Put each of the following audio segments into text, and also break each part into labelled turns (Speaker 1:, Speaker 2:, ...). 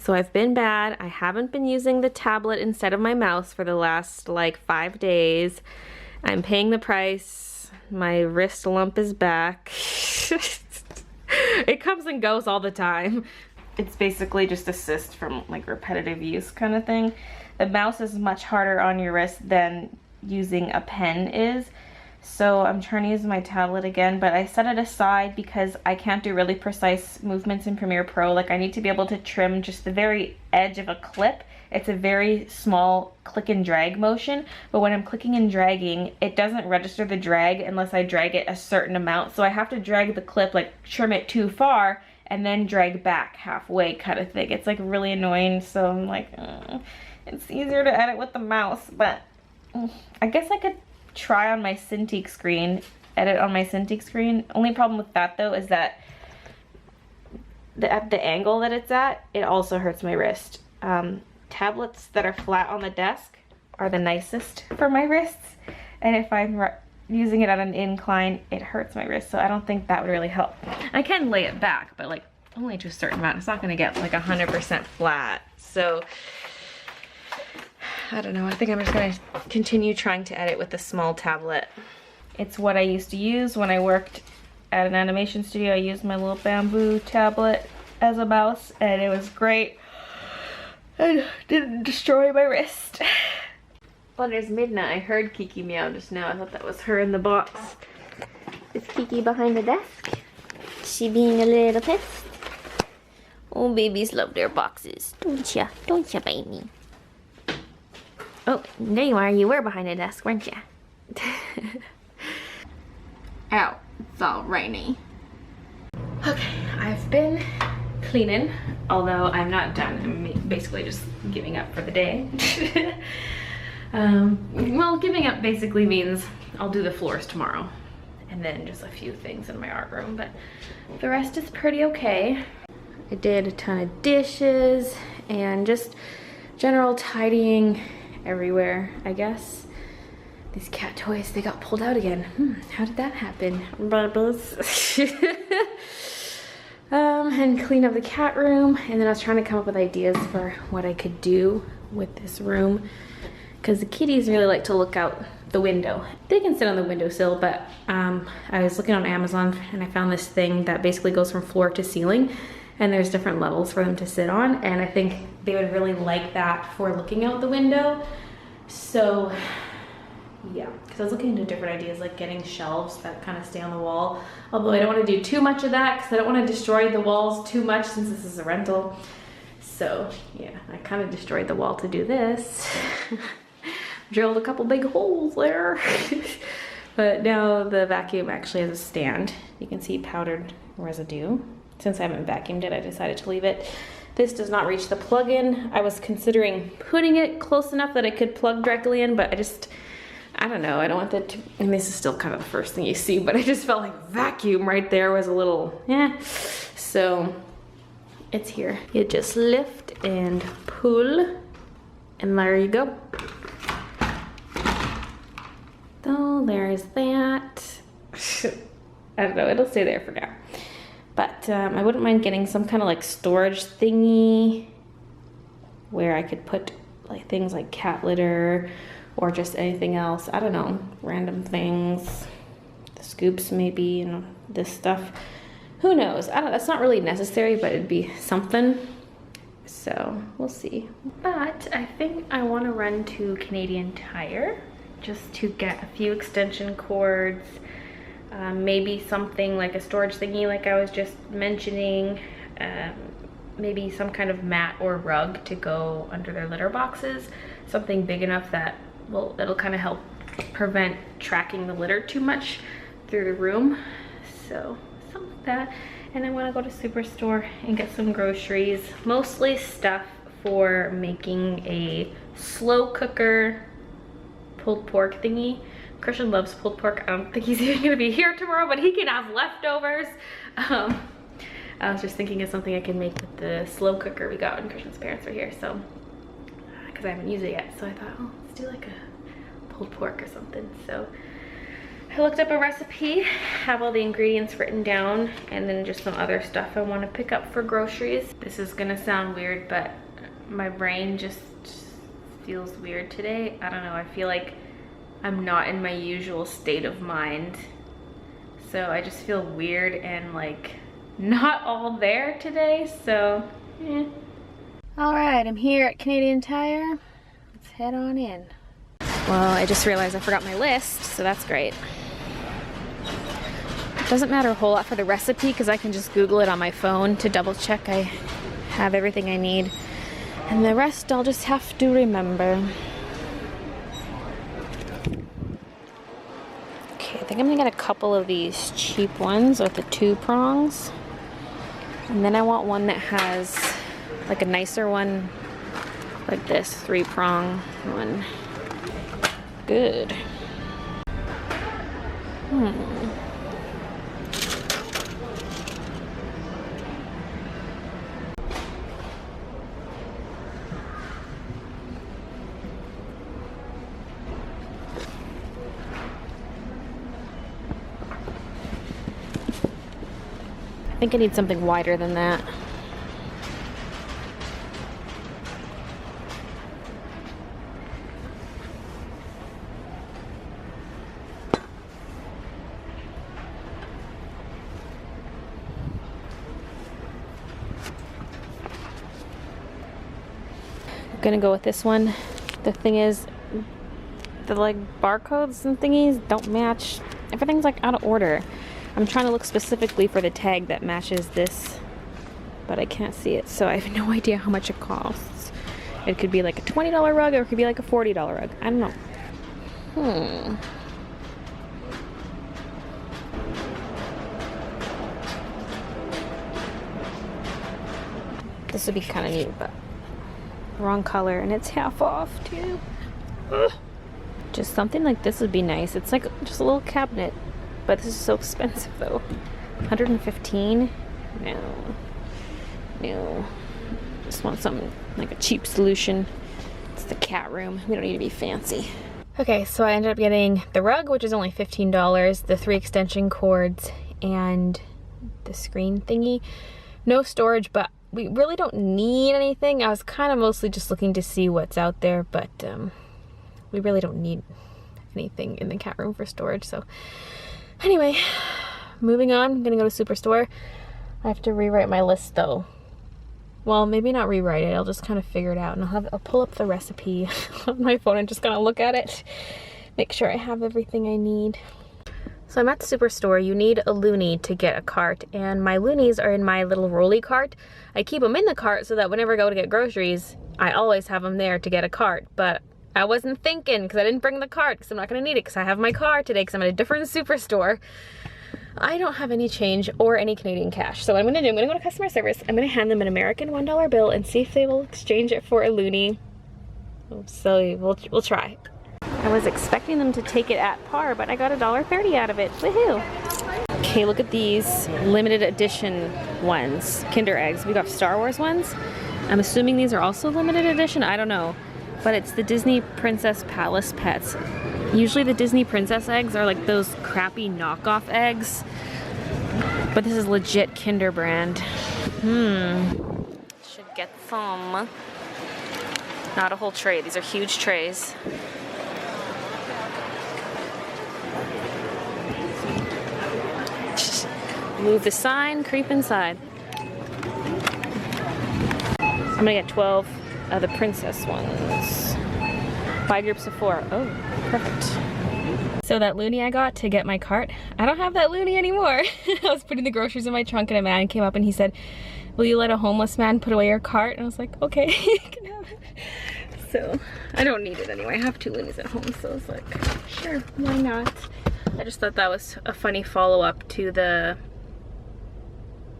Speaker 1: So I've been bad. I haven't been using the tablet instead of my mouse for the last like 5 days. I'm paying the price. My wrist lump is back. It comes and goes all the time. It's basically just a cyst from like repetitive use kind of thing. The mouse is much harder on your wrist than using a pen is. So I'm trying to use my tablet again, but I set it aside because I can't do really precise movements in Premiere Pro. Like I need to be able to trim just the very edge of a clip. It's a very small click and drag motion, but when I'm clicking and dragging, it doesn't register the drag unless I drag it a certain amount. So I have to drag the clip, like trim it too far, and then drag back halfway kind of thing. It's like really annoying, so I'm like, it's easier to edit with the mouse, but I guess I could try on my Cintiq screen, edit on my Cintiq screen. Only problem with that though is that at the angle that it's at, it also hurts my wrist. Tablets that are flat on the desk are the nicest for my wrists, and if I'm using it at an incline, it hurts my wrist, so I don't think that would really help. I can lay it back, but like only to a certain amount. It's not gonna get like 100% flat, so I don't know. I think I'm just gonna continue trying to edit with the small tablet. It's what I used to use when I worked at an animation studio. I used my little bamboo tablet as a mouse, and it was great. And didn't destroy my wrist. Well, there's Midna. I heard Kiki meow just now. I thought that was her in the box. Is Kiki behind the desk? She being a little pissed? Oh, babies love their boxes. Don't ya? Don't ya, baby? Oh, there you are. You were behind the desk, weren't ya? Ow, it's all rainy. Okay, I've been cleaning, although I'm not done. I'm basically just giving up for the day. Well, giving up basically means I'll do the floors tomorrow, and then just a few things in my art room, but the rest is pretty okay. I did a ton of dishes and just general tidying everywhere, I guess. These cat toys, they got pulled out again. How did that happen? And clean up the cat room, and then I was trying to come up with ideas for what I could do with this room, because the kitties really like to look out the window. They can sit on the windowsill, but I was looking on Amazon and I found this thing that basically goes from floor to ceiling, and there's different levels for them to sit on, and I think they would really like that for looking out the window. So yeah, because I was looking into different ideas, like getting shelves that kind of stay on the wall, although I don't want to do too much of that because I don't want to destroy the walls too much since this is a rental. So yeah, I kind of destroyed the wall to do this. Drilled a couple big holes there. But now the vacuum actually has a stand. You can see powdered residue. Since I haven't vacuumed it, I decided to leave it. This does not reach the plug-in. I was considering putting it close enough that I could plug directly in, but I don't know, I don't want that to, and this is still kind of the first thing you see, but I just felt like vacuum right there was a little, so it's here. You just lift and pull, and there you go. So there's that. I don't know, it'll stay there for now. But I wouldn't mind getting some kind of like storage thingy where I could put like things like cat litter or just anything else. I don't know, random things, the scoops maybe, you know, this stuff. Who knows? That's not really necessary, but it'd be something. So we'll see. But I think I want to run to Canadian Tire just to get a few extension cords. Maybe something like a storage thingy like I was just mentioning, maybe some kind of mat or rug to go under their litter boxes, something big enough that, well, it'll kind of help prevent tracking the litter too much through the room. So something like that. And I want to go to Superstore and get some groceries, mostly stuff for making a slow cooker pulled pork thingy. Christian loves pulled pork. I don't think he's even gonna be here tomorrow, but he can have leftovers. I was just thinking of something I can make with the slow cooker we got when Christian's parents were here, so, because I haven't used it yet, so I thought, oh, let's do like a pulled pork or something. So I looked up a recipe, have all the ingredients written down, and then just some other stuff I want to pick up for groceries. This is gonna sound weird, but my brain just feels weird today. I don't know, I feel like I'm not in my usual state of mind. So I just feel weird and like not all there today, so yeah. All right, I'm here at Canadian Tire. Let's head on in. Well, I just realized I forgot my list, so that's great. It doesn't matter a whole lot for the recipe because I can just Google it on my phone to double check I have everything I need. And the rest I'll just have to remember. Okay, I think I'm gonna get a couple of these cheap ones with the 2 prongs. And then I want one that has like a nicer one, like this 3-prong one. Good. I think I need something wider than that. I'm gonna go with this one. The thing is, the like barcodes and thingies don't match. Everything's like out of order. I'm trying to look specifically for the tag that matches this, but I can't see it, so I have no idea how much it costs. It could be like a $20 rug, or it could be like a $40 rug. I don't know. This would be kind of neat, but wrong color, and it's half off too. Ugh. Just something like this would be nice. It's like just a little cabinet. But this is so expensive though. $115? No. Just want something like a cheap solution. It's the cat room. We don't need to be fancy. Okay, so I ended up getting the rug, which is only $15, the 3 extension cords, and the screen thingy. No storage, but we really don't need anything. I was kind of mostly just looking to see what's out there, but we really don't need anything in the cat room for storage, so. Anyway, moving on. I'm gonna go to Superstore. I have to rewrite my list though. Well, maybe not rewrite it. I'll just kind of figure it out, and I'll pull up the recipe on my phone and just kind of look at it, make sure I have everything I need. So I'm at the Superstore. You need a loonie to get a cart, and my loonies are in my little rolly cart. I keep them in the cart so that whenever I go to get groceries, I always have them there to get a cart. But I wasn't thinking because I didn't bring the cart because I'm not going to need it because I have my car today because I'm at a different Superstore. I don't have any change or any Canadian cash. So what I'm going to do, I'm going to go to customer service. I'm going to hand them an American $1 bill and see if they will exchange it for a loonie. So we'll try. I was expecting them to take it at par, but I got $1.30 out of it. Woohoo! Okay, look at these limited edition ones. Kinder eggs. We got Star Wars ones. I'm assuming these are also limited edition. I don't know. But it's the Disney Princess Palace Pets. Usually the Disney Princess eggs are like those crappy knockoff eggs. But this is legit Kinder brand. Should get some. Not a whole tray. These are huge trays. Move the sign, creep inside. I'm gonna get 12 of the princess ones. 5 groups of 4. Oh, perfect. So that loonie I got to get my cart, I don't have that loonie anymore. I was putting the groceries in my trunk and a man came up and he said, "Will you let a homeless man put away your cart?" And I was like, okay, you can have it. So I don't need it anyway. I have 2 loonies at home, so I was like, sure, why not? I just thought that was a funny follow-up to the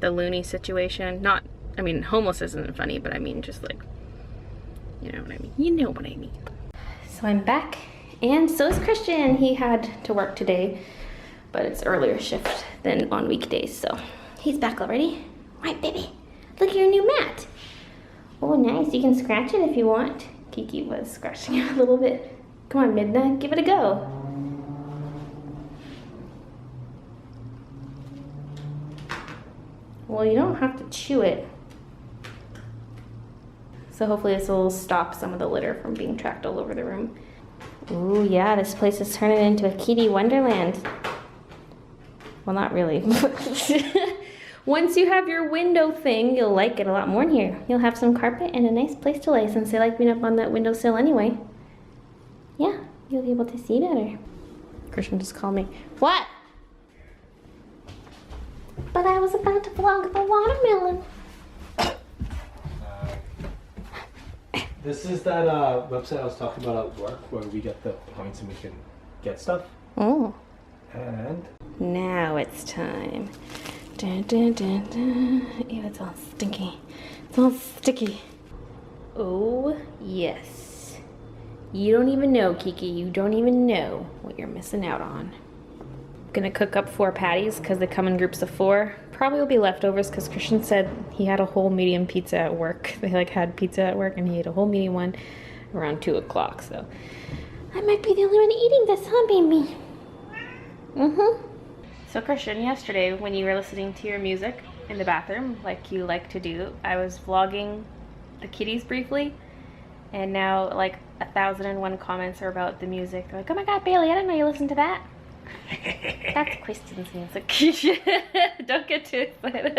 Speaker 1: loonie situation. Not, I mean, homeless isn't funny, but I mean just like, you know what I mean. You know what I mean. So I'm back, and so is Christian. He had to work today, but it's earlier shift than on weekdays, so he's back already. Right, baby? Look at your new mat. Oh, nice. You can scratch it if you want. Kiki was scratching it a little bit. Come on, Midna, give it a go. Well, you don't have to chew it. So hopefully this will stop some of the litter from being tracked all over the room. Ooh, yeah, this place is turning into a kitty wonderland. Well, not really. Once you have your window thing, you'll like it a lot more in here. You'll have some carpet and a nice place to lay since they like being up on that windowsill anyway. Yeah, you'll be able to see better. Christian just called me. What? But I was about to vlog the watermelon.
Speaker 2: This is that website I was talking about at work where we get the points and we can get stuff.
Speaker 1: Oh.
Speaker 2: And
Speaker 1: Now it's time. Dun, dun, dun, dun. Ew, it's all stinky. It's all sticky. Oh, yes. You don't even know, Kiki. You don't even know what you're missing out on. Gonna cook up 4 patties because they come in groups of 4. Probably will be leftovers because Christian said he had a whole medium pizza at work. They like had pizza at work and he ate a whole medium one around 2 o'clock. So I might be the only one eating this, huh, baby? So Christian, yesterday when you were listening to your music in the bathroom, like you like to do, I was vlogging the kitties briefly, and now like 1,001 comments are about the music. They're like, oh my god, Baylee, I didn't know you listened to that. That's Christian's music. Don't get too excited.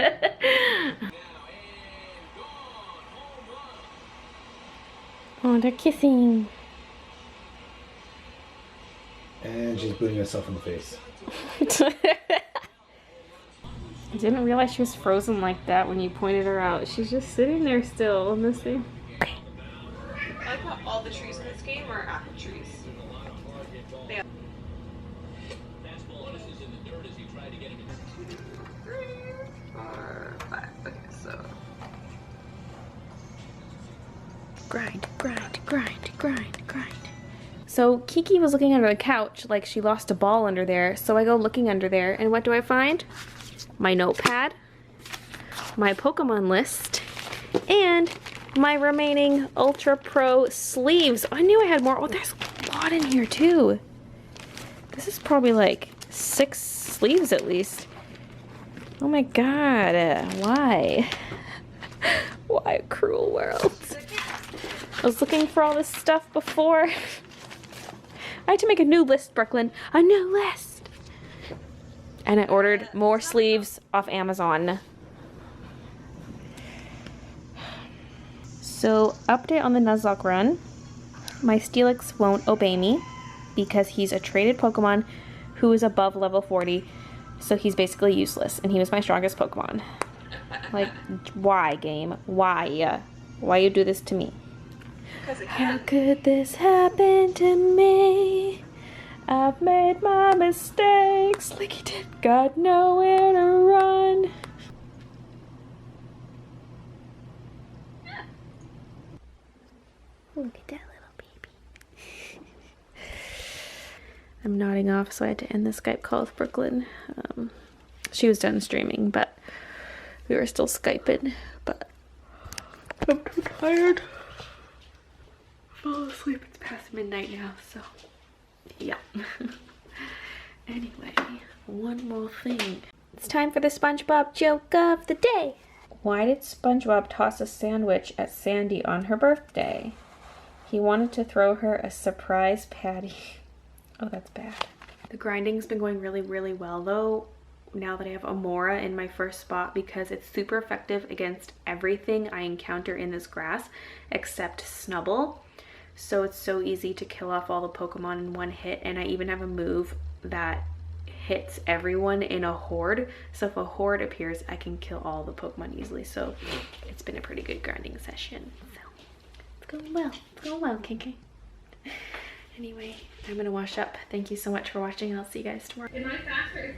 Speaker 1: Oh, they're kissing.
Speaker 2: she's booting herself in the face.
Speaker 1: I didn't realize she was frozen like that when you pointed her out. She's just sitting there still on this thing.
Speaker 3: I like how all the trees in this game are apple trees. They have 4, 5. Okay, so
Speaker 1: Grind, grind, grind, grind, grind. So Kiki was looking under the couch like she lost a ball under there. So I go looking under there, and what do I find? My notepad, my Pokemon list, and my remaining Ultra Pro sleeves. I knew I had more. Oh, there's a lot in here too. This is probably like 6 sleeves at least. Oh my god, why? Why a cruel world? I was looking for all this stuff before. I had to make a new list, Brooklyn. A new list. And I ordered more sleeves off Amazon. So, update on the Nuzlocke run. My Steelix won't obey me because he's a traded Pokemon who is above level 40. So he's basically useless, and he was my strongest Pokemon. Like, why, game? Why? Why you do this to me? How could this happen to me? I've made my mistakes. Like he did. Got nowhere to run. Look at that little baby. I'm nodding off, so I had to end the Skype call with Brooklyn. She was done streaming, but we were still Skyping. But I'm too tired. Fall asleep. It's past midnight now, so yeah. Anyway, one more thing. It's time for the SpongeBob joke of the day. Why did SpongeBob toss a sandwich at Sandy on her birthday? He wanted to throw her a surprise patty. Oh, that's bad. The grinding's been going really, really well though, now that I have Amora in my first spot, because it's super effective against everything I encounter in this grass except Snubble. So it's so easy to kill off all the Pokemon in one hit, and I even have a move that hits everyone in a horde. So if a horde appears, I can kill all the Pokemon easily. So it's been a pretty good grinding session. So it's going well. It's going well, Kiki. Anyway, I'm gonna wash up. Thank you so much for watching. I'll see you guys tomorrow.
Speaker 3: Good night, faster.